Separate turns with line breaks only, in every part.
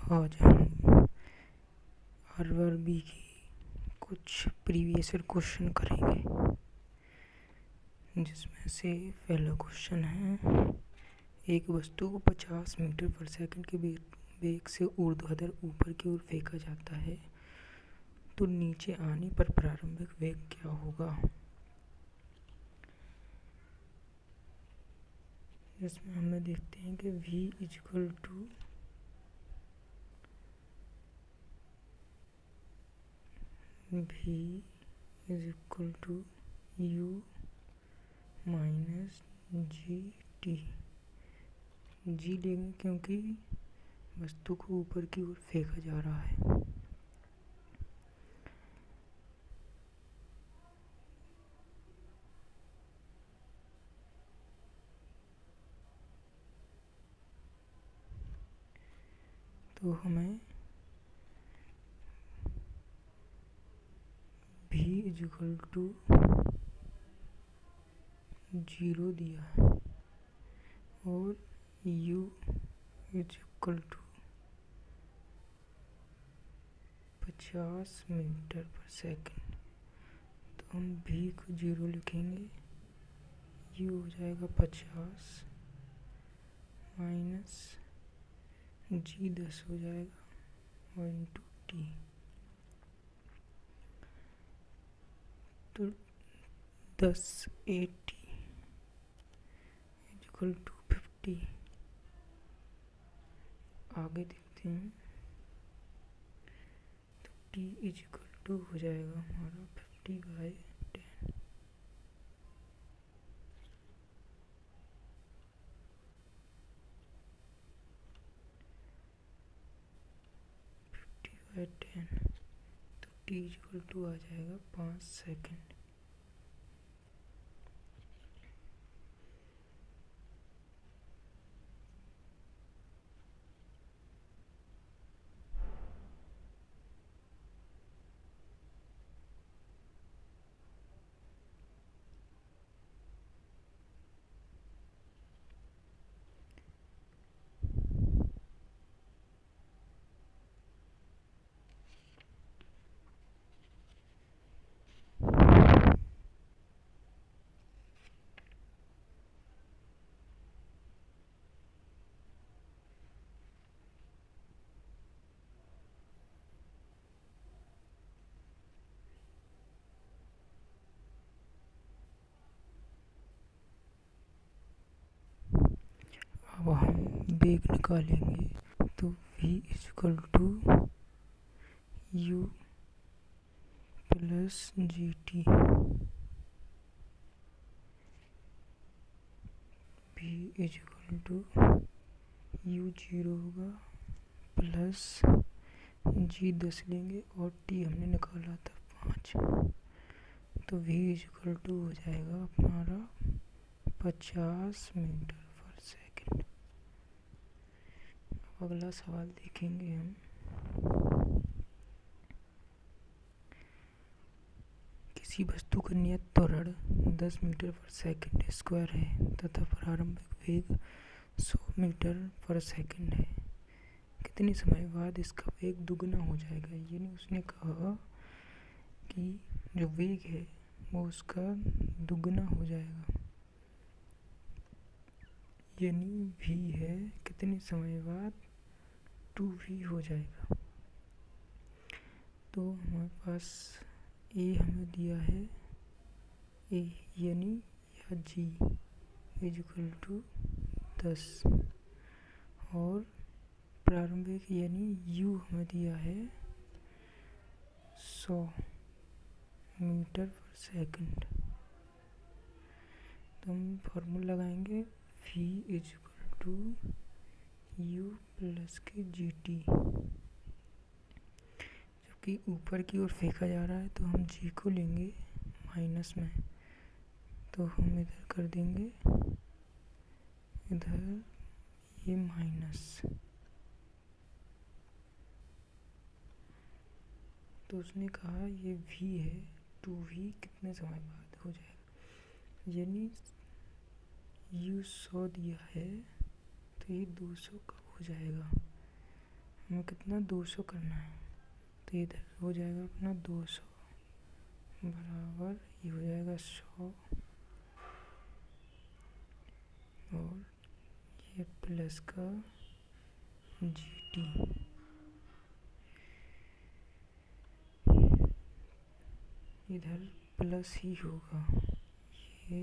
आज हम आरआरबी की कुछ प्रीवियस ईयर क्वेश्चन करेंगे, जिसमें से पहला क्वेश्चन है, एक वस्तु को 50 मीटर पर सेकंड के वेग से ऊर्ध्वाधर ऊपर की ओर फेंका जाता है तो नीचे आने पर प्रारंभिक वेग क्या होगा। जिसमें हमें देखते हैं कि v equal to u minus g t. G लेंगे क्योंकि वस्तु को ऊपर की ओर फेंका जा रहा है। तो हमें v इक्वल टू 0 दिया है और u इक्वल टू 50 मीटर पर सेकंड। तो हम v को 0 लिखेंगे, u हो जाएगा 50 माइनस जी 10 हो जाएगा और इंटू टी। तो 10 80 इक्वल टू 50। आगे देखते हैं, तो t इक्वल टू हो जाएगा हमारा 50/10। तो t इक्वल टू आ जाएगा 5 सेकंड। अब हम वेग निकालेंगे, तो v equal to u plus G T. v equal to u 0 होगा प्लस जी 10 लेंगे और t हमने निकाला था 5। तो v इक्वल टू हो जाएगा हमारा 50 मीटर पर सेकंड। अगला सवाल देखेंगे हम। किसी वस्तु का नियत त्वरण 10 मीटर पर सेकंड स्क्वायर है तथा प्रारंभिक वेग 100 मीटर पर सेकंड है। कितने समय बाद इसका वेग दुगना हो जाएगा। यानी उसने कहा कि जो वेग है वो उसका दुगना हो जाएगा, यानी v है कितने समय बाद 2v हो जाएगा। तो हमारे पास a हमें दिया है a यानी या g इक्वल टू 10 और प्रारंभिक यानी u हमें दिया है 100 मीटर पर सेकंड। तो हम फॉर्मूला लगाएंगे v equal to u plus के जी टी। जबकि ऊपर की ओर फेंका जा रहा है तो हम g को लेंगे माइनस में, तो हम इधर कर देंगे इधर ये माइनस। तो उसने कहा ये v है 2v कितने समय बाद हो जाएगा, यानी u 100 दिया है तो ये 200 कब हो जाएगा। हमें कितना 200 करना है, तो इधर हो जाएगा अपना 200 बराबर ये हो जाएगा 100 और ये प्लस का GT, इधर प्लस ही होगा ये,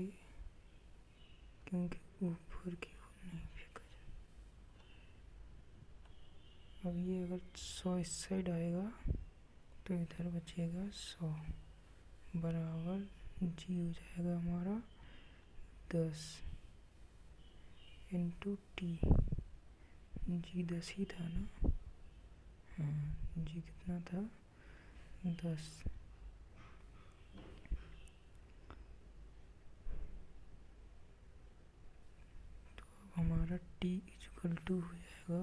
क्योंकि ऊपर की ओर नहीं फेंका जाए। अब ये अगर 100 इस साइड आएगा तो इधर बचेगा 100 बराबर G हो जाएगा हमारा 10 इंटू T। G 10 ही था ना, हाँ G कितना था 10। तो अब हमारा T इक्वल टू हो जाएगा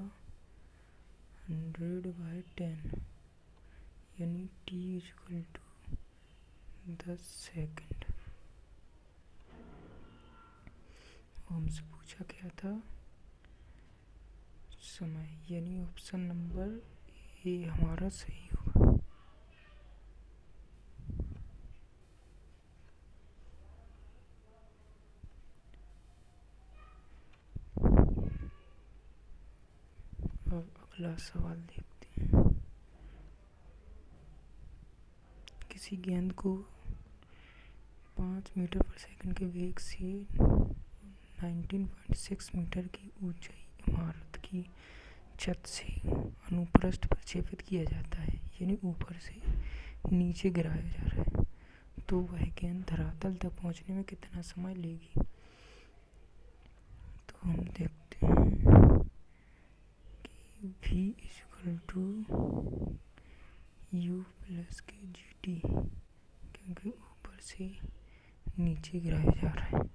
100/10, यानी T इक्वल टू 10 सेकेंड। हमसे पूछा क्या था, समय, यानी ऑप्शन नंबर ए हमारा सही होगा। अब अगला सवाल देखते हैं। किसी गेंद को 5 मीटर पर सेकंड के वेग से 19.6 मीटर की ऊंचाई इमारत की छत से अनुप्रस्थ प्रक्षेपित किया जाता है, यानी ऊपर से नीचे गिराया जा रहा है, तो वह गेंद धरातल तक पहुंचने में कितना समय लेगी। तो हम देखते हैं कि V equal to U plus के GT, क्योंकि ऊपर से नीचे गिराया जा रहा है।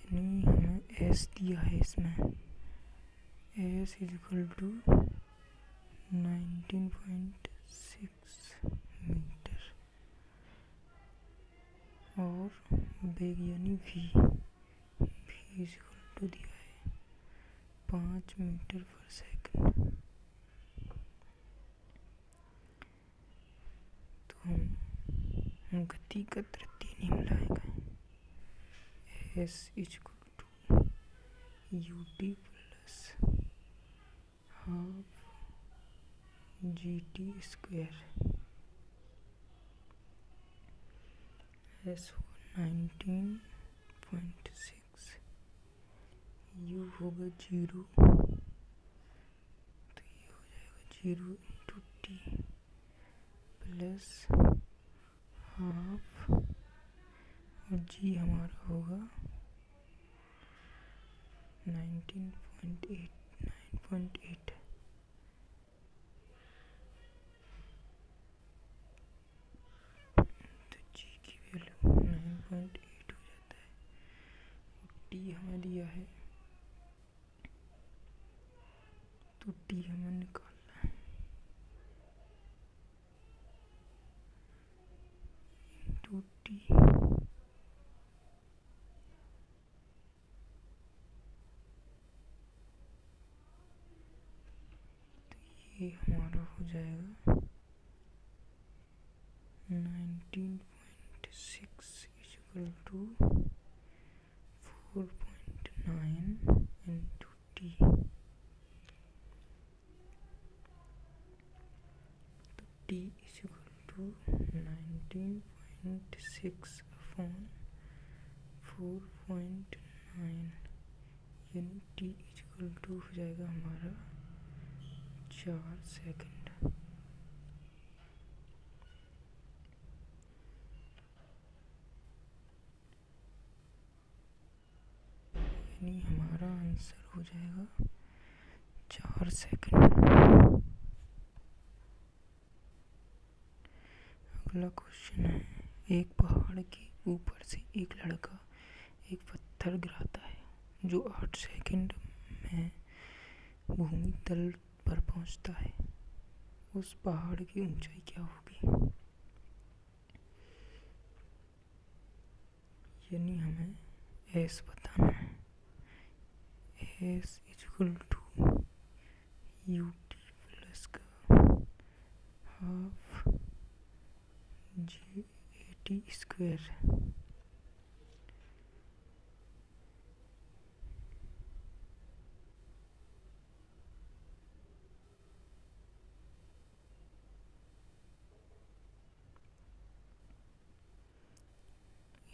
यानी हमें S दिया है इसमें, S इक्वल टू 19.6 मीटर और वेग यानी V इक्वल टू दिया है 5 मीटर पर सेकंड। तो हम गति का तृतीय नियम लाएंगे, S equal to UT plus half GT square. S होगा 19.6, U होगा 0, तो ये हो जाएगा 0 इंटू T प्लस हाफ और G हमारा होगा 9.8। तो G की वैल्यू 9.8 हो जाता है और T हमें दिया है, तो T हमें निकालना है इंटू T। ये हमारा हो जाएगा 19.6 इक्वल टू 4.9 इंटू T। तो T इक्वल टू 19.6 अपॉन 4.9, यानी T इक्वल टू हो जाएगा हमारा 4 सेकेंड। यानी हमारा आंसर हो जाएगा 4 सेकेंड। अगला क्वेश्चन है, एक पहाड़ के ऊपर से एक लड़का एक पत्थर गिराता है जो 8 सेकेंड में भूमि तल पर पहुंचता है, उस पहाड़ की ऊंचाई क्या होगी। यानी हमें एस बताना है। S equal to U T plus का half g a t square.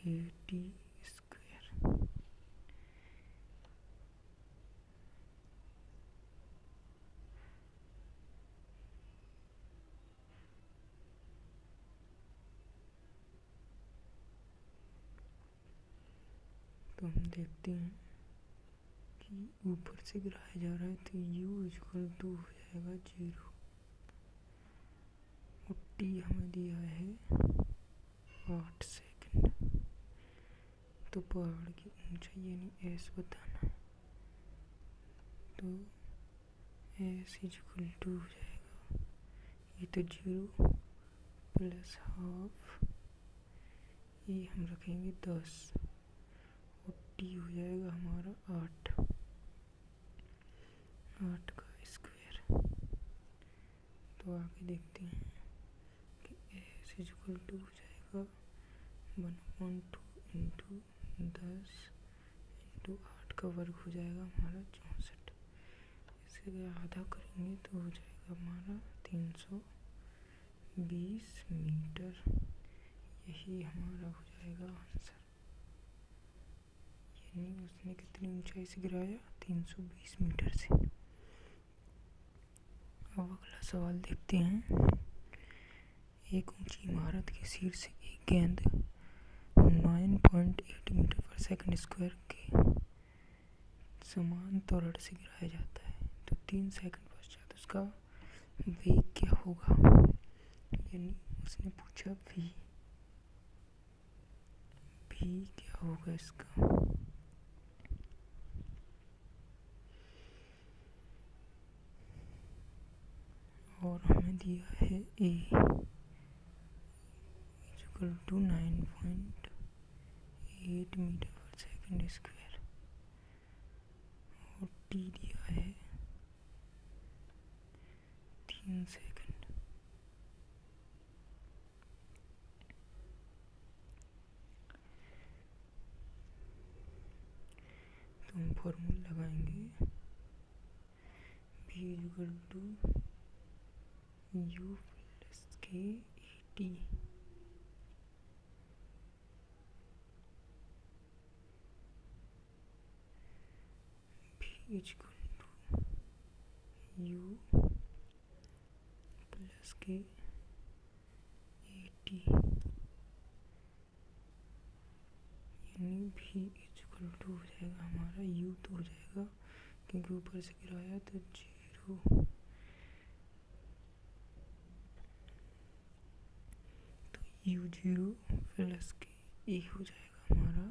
A t square. तो हम देखते हैं कि ऊपर से गिराया जा रहा है तो u इक्वल टू हो जाएगा 0 और t हमें दिया है 8 सेकंड। तो पहाड़ की ऊंचाई यानी s बताना है, तो s इक्वल टू हो जाएगा, ये तो 0 प्लस हाफ, ये हम रखेंगे 10 और t हो जाएगा हमारा 8 का स्क्वायर। तो आगे देखते हैं कि s इक्वल टू हो जाएगा 1/2 इंटू 10 इंटू 8 का वर्ग हो जाएगा हमारा 64। इसे अगर आधा करेंगे तो हो जाएगा हमारा 320 मीटर। यही हमारा हो जाएगा आंसर। यानी उसने कितनी ऊंचाई से गिराया, 320 मीटर से। अब अगला सवाल देखते हैं। एक ऊंची इमारत के शीर्ष से एक गेंद 9.8 मीटर पर सेकंड स्क्वायर के समान त्वरण से गिराया जाता है, तो 3 सेकंड पश्चात उसका वेग क्या होगा। यानी उसने पूछा v क्या होगा इसका। और हमें दिया है a इक्वल टू 9.8 मीटर पर सेकंड स्क्वायर और t दिया है 3 सेकंड। तो हम फॉर्मूला लगाएंगे v equal to u plus के a t. Equal to u plus के ए टी, यानी v इक्वल टू हो जाएगा हमारा u तो हो जाएगा क्योंकि ऊपर से गिराया तो 0, तो u 0 प्लस के ए हो जाएगा हमारा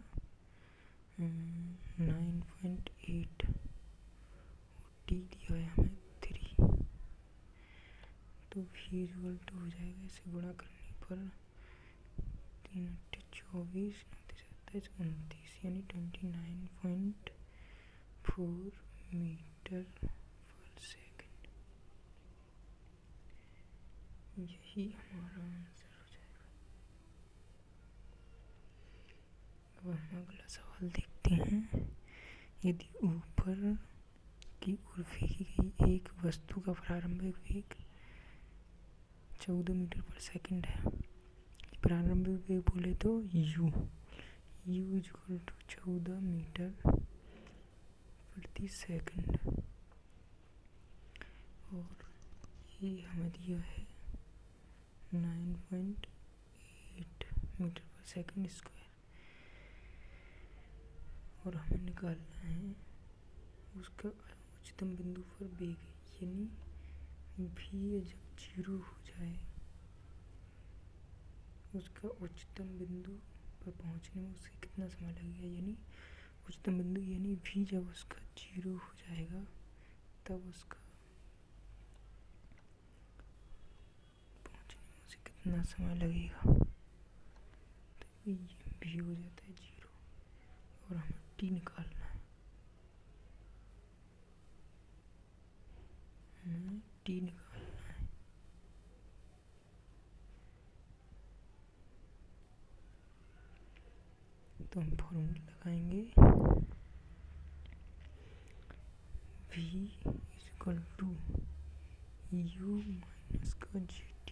9.8 और टी दिया है हमें 3, तो v इक्वल टू हो जाएगा, इसे गुणा करने पर 3 × 24 29 29 यानी 29.4 मीटर पर सेकंड। यही हमारा आंसर हो जाएगा। अब हम अगला सवाल देखते हैं। यदि ऊपर की ओर फेंकी गई एक वस्तु का प्रारंभिक वेग 14 मीटर पर सेकंड है, प्रारंभिक वेग बोले तो u इक्वल टू 14 मीटर प्रति सेकंड, और ये हमें दिया है 9.8 मीटर पर सेकंड स्क्वायर। और हमें निकालना है उसका उच्चतम बिंदु पर वेग, यानी v जब 0 हो जाए उसका उच्चतम बिंदु पर पहुंचने में उसे कितना समय लगेगा। यानी उच्चतम बिंदु यानी v जब उसका 0 हो जाएगा तब उसका पहुंचने में उसे कितना समय लगेगा। तो ये भी हो जाता है 0 और हमें t निकालना है। हमें t निकालना है। तो हम फॉर्मूला लगाएंगे v equal to u minus का gt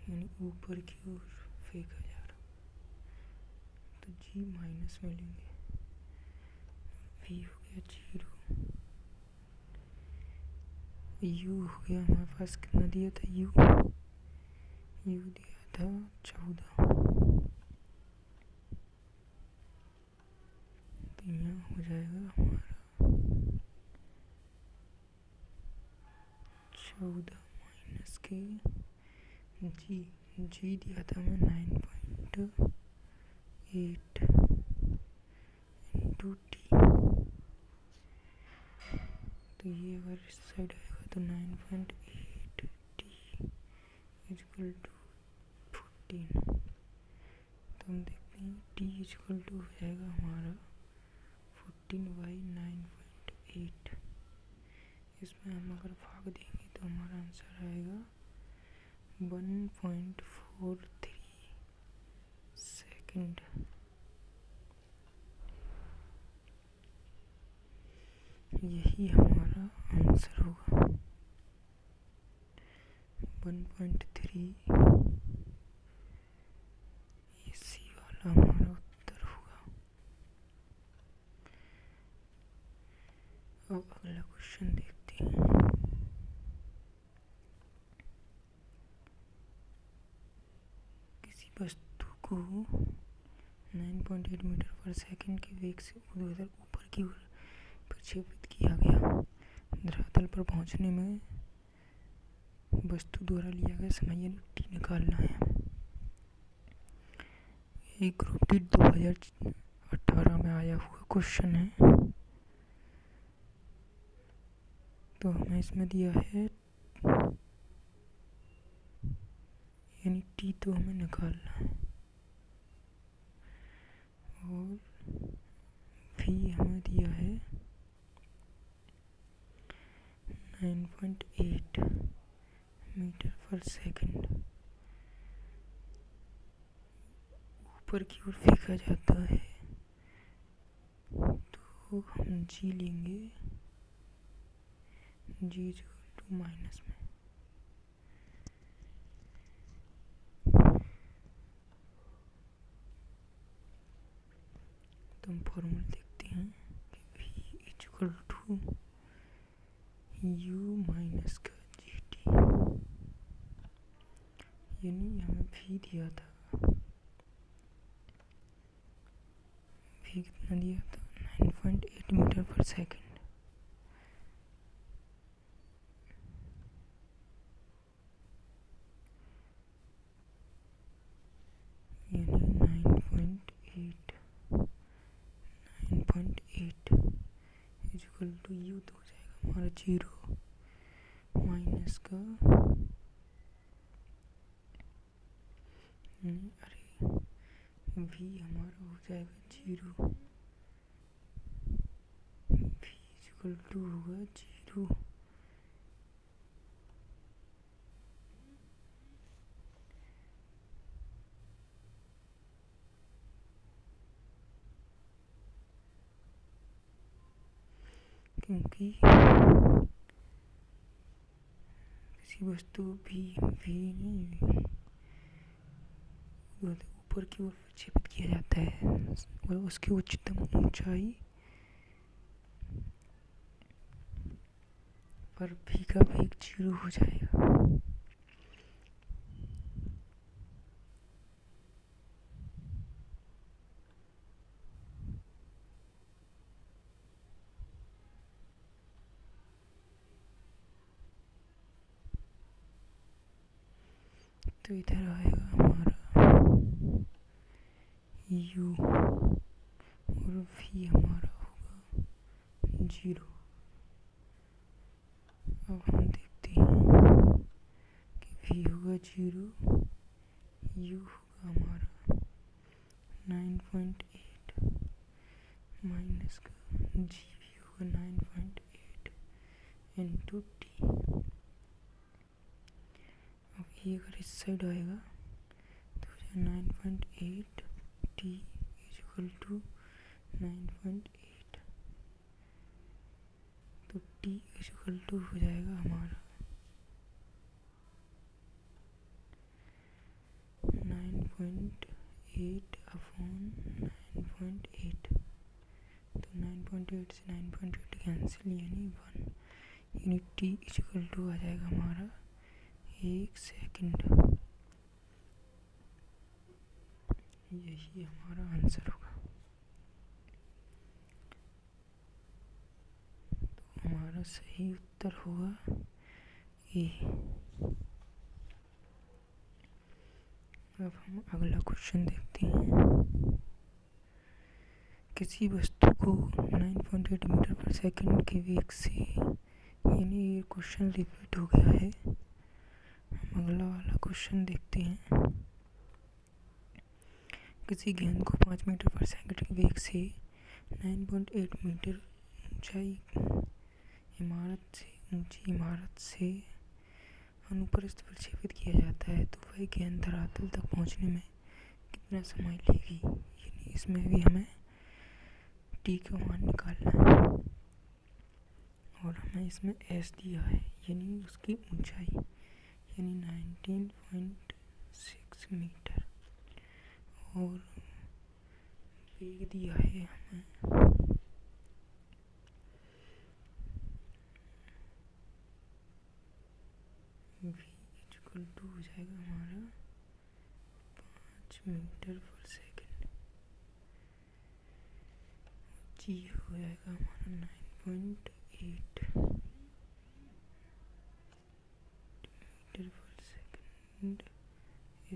यानी ऊपर की ओर फेंका जा रहा, तो g माइनस में लेंगे, v हो गया 0, u हो गया हमारे पास कितना दिया था, u दिया था 14, तो यहाँ हो जाएगा हमारा 14 माइनस के जी दिया था हमें 9.8 इंटू टी, तो ये अगर इस साइड आएगा तो 9.8 टी इक्वल टू 14। तो हम देखते हैं टी इक्वल टू हो जाएगा हमारा 14/9.8। इसमें हम अगर भाग देंगे तो हमारा आंसर आएगा 1.43 सेकंड। यही हमारा आंसर होगा 1.3, इसी वाला हमारा उत्तर होगा। अब अगला क्वेश्चन देखते हैं। किसी वस्तु को 9.8 मीटर पर सेकंड के वेग से ऊर्ध्वाधर ऊपर की ओर प्रक्षेपित किया गया। धरातल पर पहुंचने में वस्तु द्वारा लिया गया समय यानी टी निकालना है। एक ग्रुप डी 2018 में आया हुआ क्वेश्चन है। तो हमें इसमें दिया है यानी टी तो हमें निकालना है और भी हमें दिया है 9.8 मीटर पर सेकंड ऊपर की ओर फेंका जाता है। तो हम जी लेंगे, जी टू माइनस में, तो हम फॉर्मूला देखते हैं कि v equal to u minus का जी टी, यानी हमें v दिया था, v कितना दिया था 9.8 मीटर पर सेकंड, यानी 9.8 इक्वल टू u तो हो जाएगा हमारा 0 माइनस का v हमारा हो जाएगा 0, v इक्वल टू होगा 0, क्योंकि किसी वस्तु भी ऊपर की ओर प्रक्षेपित किया जाता है और उसकी उच्चतम ऊंचाई पर v का वेग 0 हो जाएगा। तो इधर आएगा हमारा u और v हमारा होगा 0। अब हम देखते हैं कि v होगा 0, u होगा हमारा 9.8 माइनस का जी भी होगा 9.8 इंटू टी। अब ये अगर इस साइड आएगा तो 9.8 टी इज इक्वल टू 9.8, तो टी इज इक्वल टू हो जाएगा हमारा 9.8 अपॉन 9.8। तो 9.8 से 9.8 कैंसिल यानी 1, यानी टी इज इक्वल टू आ जाएगा हमारा 1 सेकंड। यही हमारा आंसर होगा। तो हमारा सही उत्तर होगा ए। अब हम अगला क्वेश्चन देखते हैं। किसी वस्तु को 9.8 मीटर पर सेकंड के वेग से, यानी ये क्वेश्चन रिपीट हो गया है। हम अगला वाला क्वेश्चन देखते हैं। किसी गेंद को 5 मीटर पर सेकंड के वेग से 9.8 मीटर ऊंची इमारत से अनुप्रस्थ प्रक्षेपित किया जाता है, तो वह गेंद धरातल तक पहुंचने में कितना समय लेगी। यानी इसमें भी हमें टी का मान निकालना है और हमें इसमें एस दिया है, यानी उसकी ऊंचाई, यानी 19.6 मीटर, और वेग दिया है हमें v इक्वल टू हो जाएगा हमारा 5 मीटर पर सेकंड, जी हो जाएगा हमारा 9.8 मीटर पर सेकंड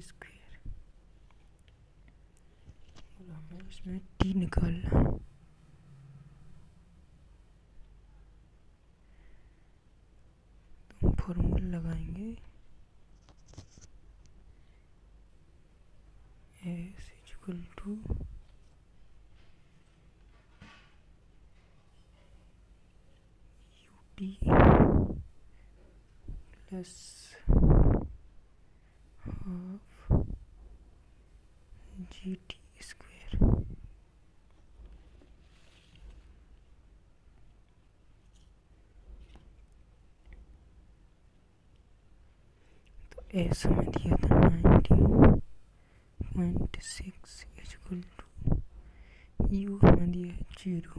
स्क्वायर। और हमें इसमें टी निकालना है। तो हम फॉर्मूला लगाएंगे S equal to UT plus half G T square. तो एस हमें दिया था 19.6 इक्वल टू, यू हमें दिया है 0,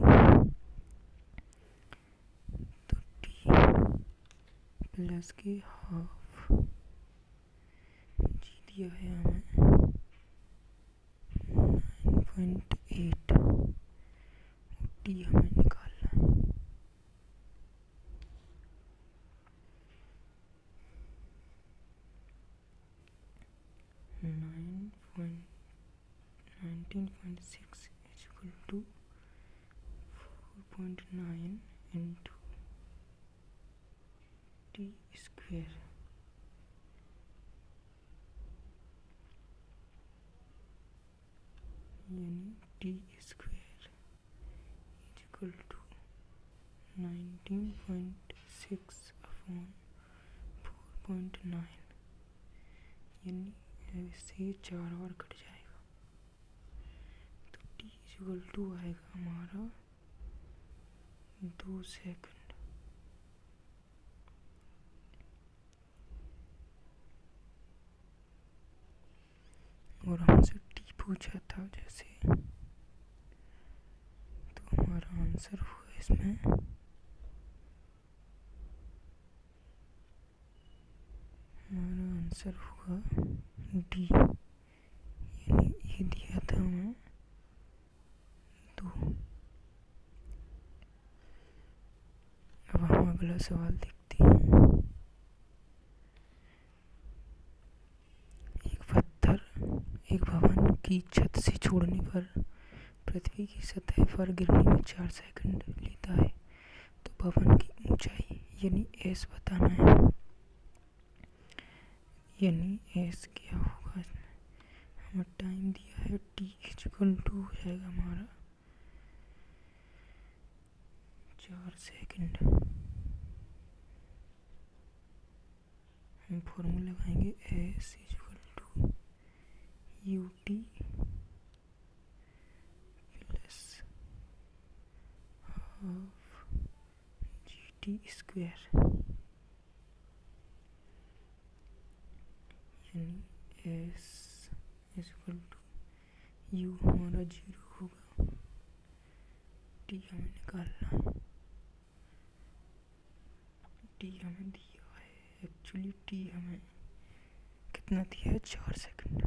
तो टी प्लस के हाफ, जी दिया है हमें 9.8, और टी हमें निकालना है। Nine point 19.6 is equal to 4.9 into t square, यानी t square is equal to 19.6 upon 4.9, यानी इससे 4 बार कट जाएगा, तो t इक्वल टू आएगा हमारा 2 सेकंड। और हमसे टी पूछा था जैसे, तो हमारा आंसर हुआ इसमें डी, यानी ये दिया था हमें 2। अब हम अगला सवाल देखते हैं। एक पत्थर एक भवन की छत से छोड़ने पर पृथ्वी की सतह पर गिरने में 4 सेकंड लेता है तो भवन की ऊंचाई यानी एस बताना है। यानी एस क्या होगा, हमें टाइम दिया है टी इक्वल टू हो जाएगा हमारा 4 सेकंड। हम फॉर्मूला लगाएंगे S equal to U T plus half G T square, यानी एस इक्वल टू यू हमारा 0 होगा, टी हमें निकालना है, टी हमें दिया है, एक्चुअली टी हमें कितना दिया है 4 सेकंड।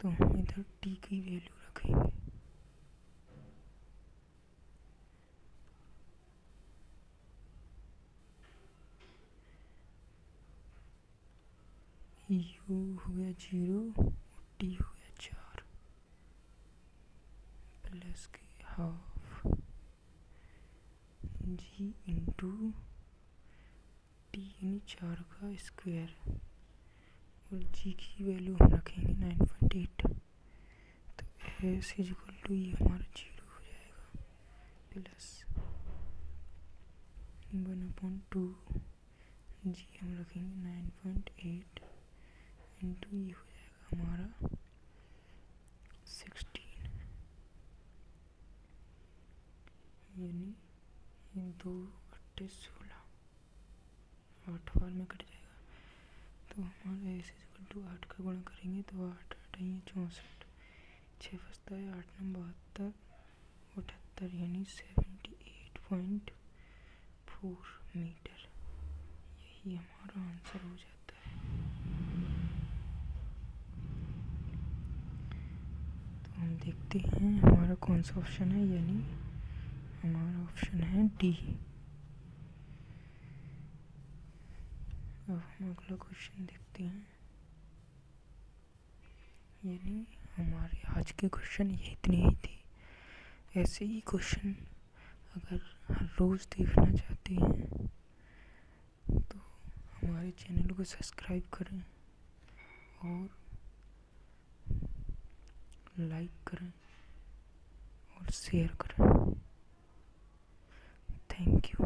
तो हम इधर टी की वैल्यू रखेंगे, यू हो गया 0, टी हो गया 4 प्लस के हाफ जी इंटू टी यानी 4 का स्क्वायर, और जी की वैल्यू हम रखेंगे 9.8। तो एस इज इक्वल टू ये हमारा 0 हो जाएगा प्लस 1/2 जी हम रखेंगे 9.8 इंटू ये हो जाएगा हमारा 16, यानी 2 8 16, 8 बार में कट जाएगा। तो हमारा एस इक्वल टू 8 का गुणा करेंगे तो 8 8 है 64, 6 बचता है 8 9 72 78, यानी 78.4 मीटर, यही हमारा आंसर हो जाता है। तो हम देखते हैं हमारा कौन सा ऑप्शन है, यानी हमारा ऑप्शन है डी। अब हम अगला क्वेश्चन देखते हैं, यानी हमारे आज के क्वेश्चन ये इतने ही थे। ऐसे ही क्वेश्चन अगर हर रोज़ देखना चाहते हैं तो हमारे चैनल को सब्सक्राइब करें और लाइक करें और शेयर करें। Thank you.